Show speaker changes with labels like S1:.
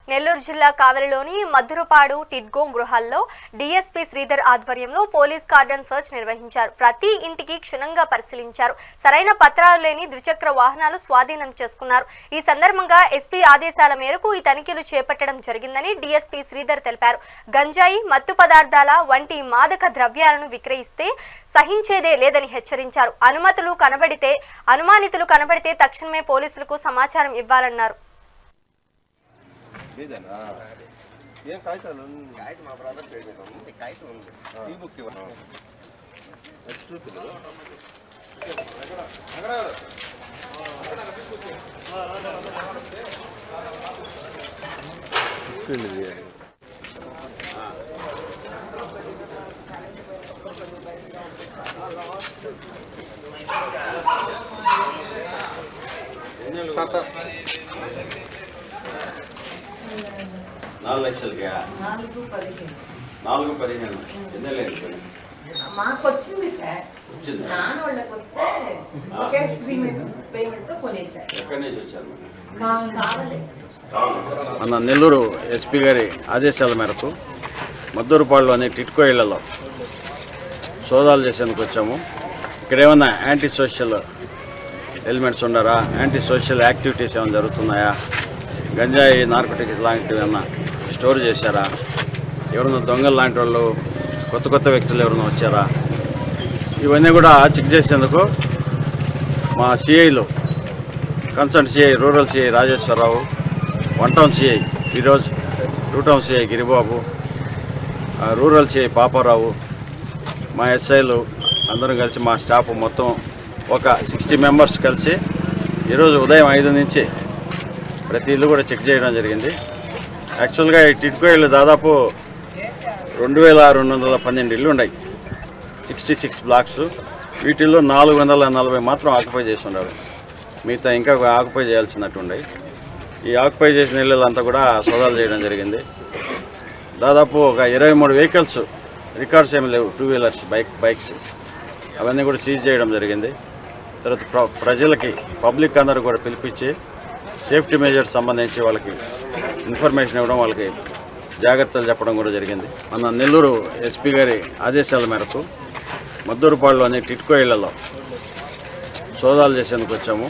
S1: నెల్లూరు జిల్లా కావలిలోని మద్దురుపాడు టిడ్గో గృహాల్లో డీఎస్పీ శ్రీధర్ ఆధ్వర్యంలో పోలీస్ కార్డన్ సర్చ్ నిర్వహించారు. ప్రతి ఇంటికి క్షుణ్ణంగా పరిశీలించారు. సరైన పత్రాలు లేని ద్విచక్ర వాహనాలు స్వాధీనం చేసుకున్నారు. ఈ సందర్భంగా ఎస్పీ ఆదేశాల మేరకు ఈ తనిఖీలు చేపట్టడం జరిగిందని డీఎస్పీ శ్రీధర్ తెలిపారు. గంజాయి, మత్తు పదార్థాల వంటి మాదక ద్రవ్యాలను విక్రయిస్తే సహించేదే లేదని హెచ్చరించారు. అనుమానితులు కనబడితే తక్షణమే పోలీసులకు సమాచారం ఇవ్వాలన్నారు.
S2: ఏం కాగితాలు కాగితం మా బ్రదర్ పేరు మీద ఉంది. కాగితం ఉంది. సీ బుక్ ఇవ్వండి. చూపిలేదు. సార్
S3: 4 లక్షలకి 4,15 ఎన్ని లేదు
S4: మాకు వచ్చింది సార్. నాన్న వాళ్ళకి వస్తే ఒకే పేమెంట్తో కొనేసారు.
S3: ఎక్కడి నుంచి వచ్చారు?
S5: మన నెల్లూరు ఎస్పీ గారి ఆదేశాల మేరకు మద్దూరుపాడులోని టిట్కో ఇళ్లలో సోదాలు చేసేందుకు వచ్చాము. ఇక్కడ ఏమన్నా యాంటీ సోషల్ ఎలిమెంట్స్ ఉన్నారా, యాంటీ సోషల్ యాక్టివిటీస్ ఏమైనా జరుగుతున్నాయా, గంజాయి, నార్కోటిక్స్ లాంటివి ఏమన్నా స్టోర్ చేశారా, ఎవరైనా దొంగలు లాంటి వాళ్ళు కొత్త వ్యక్తులు ఎవరైనా వచ్చారా, ఇవన్నీ కూడా చెక్ చేసేందుకు మా సిఐలు concern CI rural CI Rajeshwara Rao, 1 town CI ఈరోజు, 2 town CI Giribabu, rural CI Paparao, మా ఎస్ఐలు అందరం కలిసి మా స్టాఫ్ మొత్తం ఒక 60 మెంబర్స్ కలిసి ఈరోజు ఉదయం 5 నుంచి ప్రతి ఇల్లు కూడా చెక్ చేయడం జరిగింది. యాక్చువల్గా ఈ టిడ్కో ఇళ్ళు దాదాపు 2,212 ఇళ్ళు ఉన్నాయి, 66 బ్లాక్స్. వీటిల్లో 440 మాత్రం ఆక్యుపై చేసి ఉన్నారు. మిగతా ఇంకా ఆక్యుపై చేయాల్సినట్టు ఉన్నాయి. ఈ ఆక్యుపై చేసిన ఇళ్ళంతా కూడా సోదాలు చేయడం జరిగింది. దాదాపు ఒక 23 వెహికల్స్, రికార్డ్స్ ఏమి లేవు, 2 వీలర్స్, బైక్స్ అవన్నీ కూడా సీజ్ చేయడం జరిగింది. తర్వాత ప్రజలకి, పబ్లిక్ అందరూ కూడా పిలిపించి సేఫ్టీ మెజర్స్ సంబంధించి వాళ్ళకి ఇన్ఫర్మేషన్ ఇవ్వడం, వాళ్ళకి జాగ్రత్తలు చెప్పడం కూడా జరిగింది. మన నెల్లూరు ఎస్పీ గారి ఆదేశాల మేరకు మద్దూరుపాడులోని టిట్కో ఇళ్లలో సోదాలు చేసేందుకు వచ్చాము.